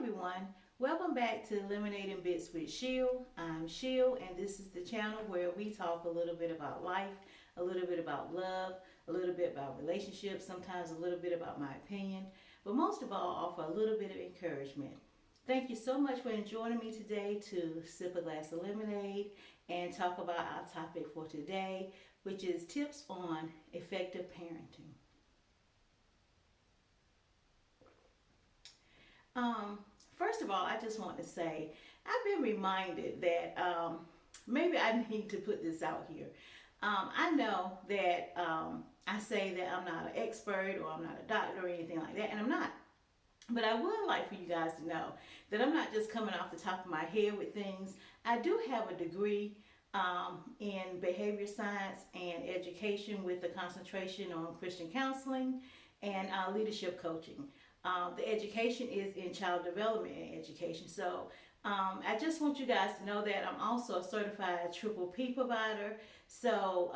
everyone, welcome back to Eliminating Bits with Sheil. I'm Sheil, and this is the channel where we talk a little bit about life, a little bit about love, a little bit about relationships, sometimes a little bit about my opinion, but most of all, offer a little bit of encouragement. Thank you so much for joining me today to sip a glass of lemonade and talk about our topic for today, which is tips on effective parenting. Um, First of all, I just want to say I've been reminded that maybe I need to put this out here. I know that I say that I'm not an expert or I'm not a doctor or anything like that, and I'm not. But I would like for you guys to know that I'm not just coming off the top of my head with things. I do have a degree in behavior science and education with a concentration on Christian counseling and leadership coaching. The education is in child development and education. So I just want you guys to know that I'm also a certified triple P provider. So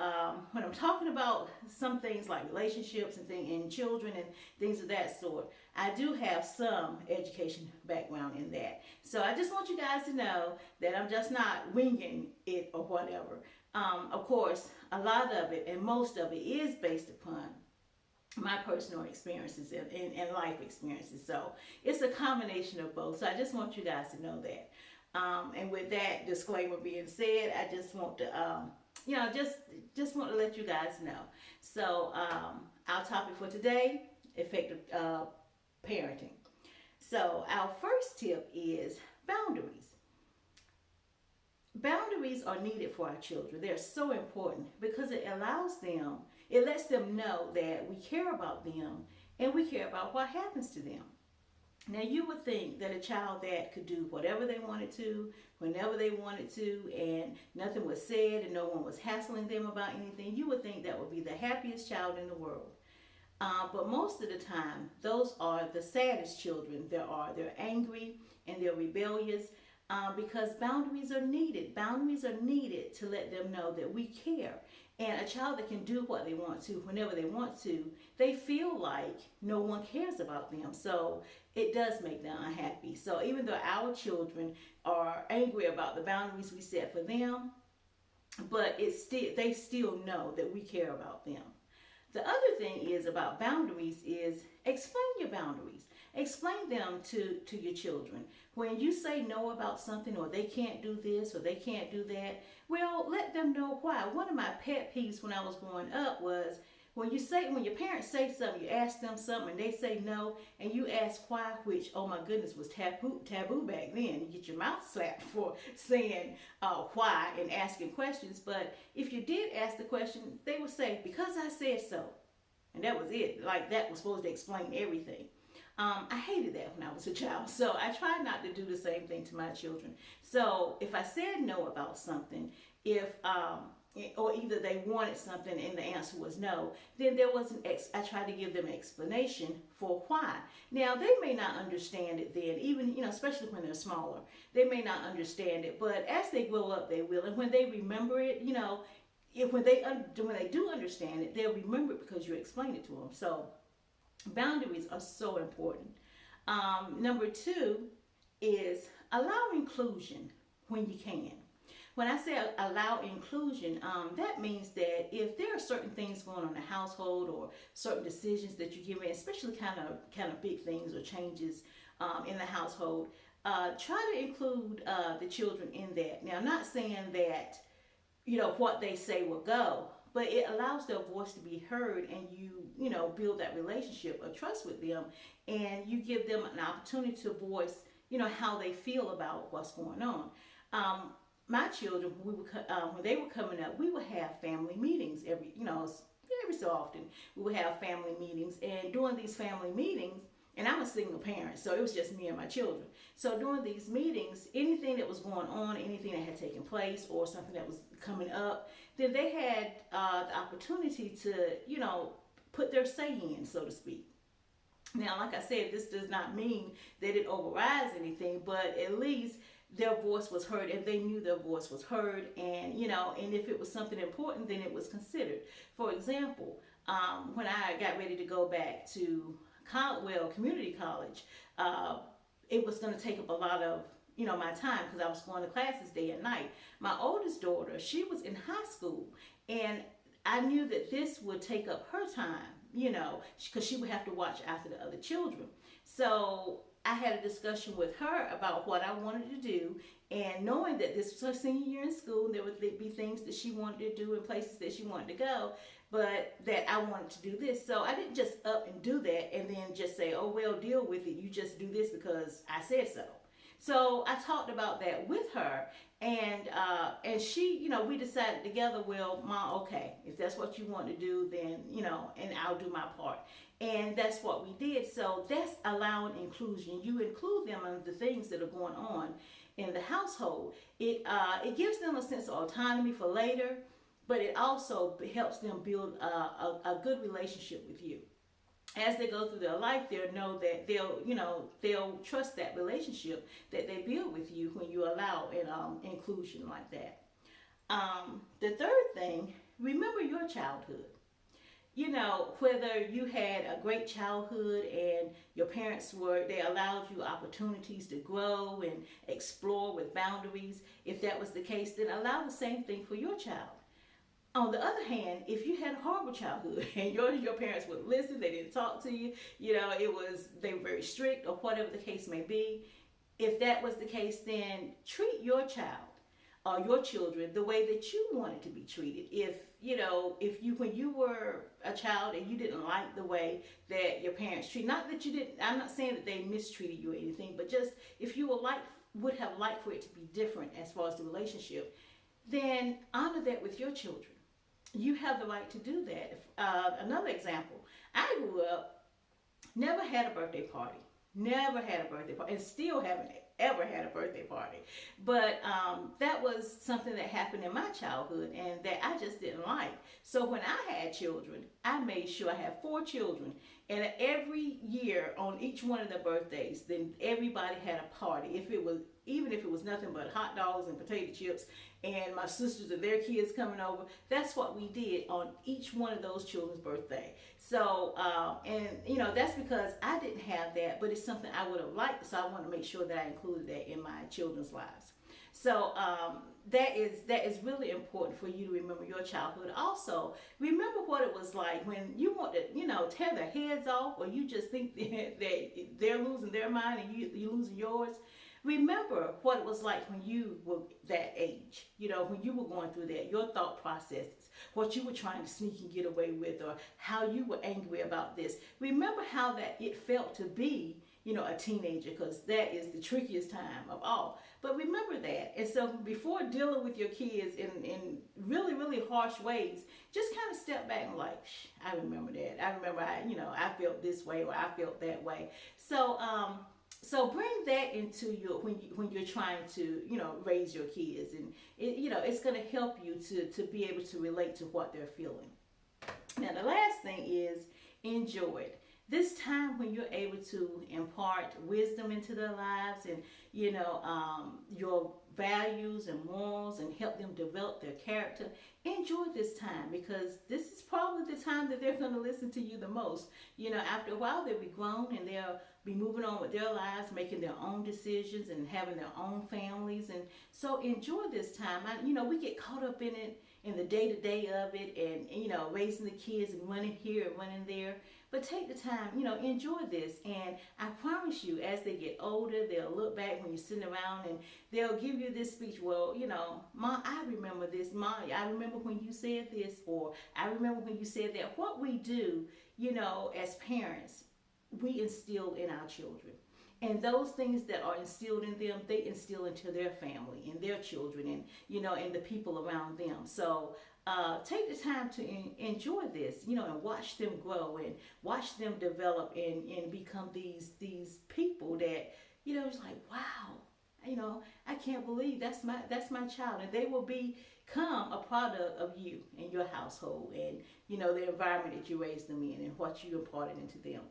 when I'm talking about some things like relationships and things in children and things of that sort, I do have some education background in that. So I just want you guys to know that I'm just not winging it or whatever. Of course, a lot of it and most of it is based upon my personal experiences and life experiences. So it's a combination of both. So I just want you guys to know that. And with that disclaimer being said, I just want to, just want to let you guys know. So our topic for today, effective parenting. So our first tip is boundaries. Boundaries are needed for our children. They're so important because it lets them know that we care about them and we care about what happens to them. Now, you would think that a child that could do whatever they wanted to, whenever they wanted to, and nothing was said and no one was hassling them about anything, you would think that would be the happiest child in the world. But most of the time, those are the saddest children there are. They're angry and they're rebellious because boundaries are needed. Boundaries are needed to let them know that we care. And a child that can do what they want to, whenever they want to, they feel like no one cares about them. So it does make them unhappy. So even though our children are angry about the boundaries we set for them, but they still know that we care about them. The other thing is about boundaries is explain your boundaries. Explain them to your children. When you say no about something or they can't do this or they can't do that, well, let them know why. One of my pet peeves when I was growing up was when your parents say something, you ask them something and they say no, and you ask why, which, oh my goodness, was taboo back then. You get your mouth slapped for saying why and asking questions. But if you did ask the question, they would say, because I said so. And that was it. Like that was supposed to explain everything. I hated that when I was a child, so I tried not to do the same thing to my children. So if I said no about something, or either they wanted something and the answer was no, then there was I tried to give them an explanation for why. Now they may not understand it then, even especially when they're smaller, they may not understand it. But as they grow up, they will, and when they remember it, when they do understand it, they'll remember it because you explained it to them. So boundaries are so important. Number two is allow inclusion when you can. When I say allow inclusion, that means that if there are certain things going on in the household or certain decisions that you give in, especially kind of big things or changes in the household, try to include the children in that. Now, I'm not saying that what they say will go, but it allows their voice to be heard, and you build that relationship of trust with them, and you give them an opportunity to voice how they feel about what's going on. My children, when they were coming up, we would have family meetings every so often. We would have family meetings, and during these family meetings, and I'm a single parent, so it was just me and my children. So during these meetings, anything that was going on, anything that had taken place, or something that was coming up, then they had the opportunity to, put their say in, so to speak. Now, like I said, this does not mean that it overrides anything, but at least their voice was heard, and they knew their voice was heard, and and if it was something important, then it was considered. For example, when I got ready to go back to community college, it was going to take up a lot of my time because I was going to classes day and night. My oldest daughter, she was in high school, and I knew that this would take up her time, because she would have to watch after the other children. So I had a discussion with her about what I wanted to do, and knowing that this was her senior year in school, there would be things that she wanted to do and places that she wanted to go, but that I wanted to do this. So I didn't just up and do that and then just say, oh, well, deal with it. You just do this because I said so. So I talked about that with her, and she, we decided together, well, Ma, okay, if that's what you want to do, then, and I'll do my part. And that's what we did. So that's allowing inclusion. You include them in the things that are going on in the household. It gives them a sense of autonomy for later, but it also helps them build a good relationship with you. As they go through their life, they'll know that they'll trust that relationship that they build with you when you allow an inclusion like that. The third thing, remember your childhood. Whether you had a great childhood and your parents they allowed you opportunities to grow and explore with boundaries. If that was the case, then allow the same thing for your child. On the other hand, if you had a horrible childhood and your parents would listen, they didn't talk to you, they were very strict or whatever the case may be. If that was the case, then treat your child or your children the way that you wanted to be treated. If you when you were a child and you didn't like the way that your parents treat, not that you didn't, I'm not saying that they mistreated you or anything, but just if you would have liked for it to be different as far as the relationship, then honor that with your children. You have the right to do that. Another example, I grew up, never had a birthday party. Never had a birthday party, and still haven't ever had a birthday party. But that was something that happened in my childhood and that I just didn't like. So when I had children, I made sure I had 4 children. And every year on each one of their birthdays, then everybody had a party. Even if it was nothing but hot dogs and potato chips and my sisters and their kids coming over, that's what we did on each one of those children's birthday. So, that's because I didn't have that, but it's something I would have liked, so I want to make sure that I included that in my children's lives. So that is really important for you to remember your childhood. Also, remember what it was like when you want to, tear their heads off, or you just think that they're losing their mind and you're losing yours. Remember what it was like when you were that age, when you were going through that, your thought processes, what you were trying to sneak and get away with, or how you were angry about this. Remember how that it felt to be, a teenager, because that is the trickiest time of all. But remember that. And so before dealing with your kids in really, really harsh ways, just kind of step back and like, I remember that. I remember I felt this way, or I felt that way. So bring that into when you're trying to raise your kids, and it's going to help you to be able to relate to what they're feeling. Now the last thing is enjoy it. This time when you're able to impart wisdom into their lives and your values and morals, and help them develop their character, enjoy this time, because this is probably the time that they're going to listen to you the most. After a while they'll be grown and they'll be moving on with their lives, making their own decisions and having their own families. And so enjoy this time. We get caught up in it, in the day-to-day of it, and raising the kids and running here and running there. But take the time, enjoy this. And I promise you, as they get older, they'll look back when you're sitting around and they'll give you this speech. Well, Mom, I remember this. Mom, I remember when you said this, or I remember when you said that. What we do, as parents, we instill in our children. And those things that are instilled in them, they instill into their family and their children, and and the people around them. So take the time to enjoy this, and watch them grow and watch them develop and become these people that it's like, wow, I can't believe that's my child, and they will become a product of you and your household, and the environment that you raised them in and what you imparted into them.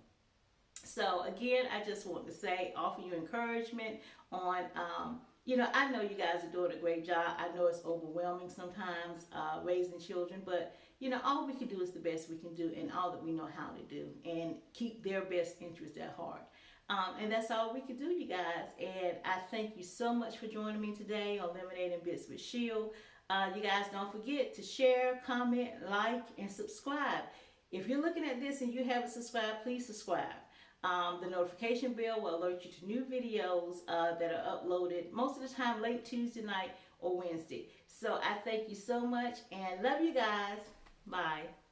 So again, I just want to say, offer you encouragement on, I know you guys are doing a great job. I know it's overwhelming sometimes raising children, but all we can do is the best we can do, and all that we know how to do, and keep their best interest at heart. And that's all we can do, you guys. And I thank you so much for joining me today on Lemonade and Bits with Sheil. You guys don't forget to share, comment, like, and subscribe. If you're looking at this and you haven't subscribed, please subscribe. The notification bell will alert you to new videos that are uploaded most of the time late Tuesday night or Wednesday. So I thank you so much and love you guys. Bye.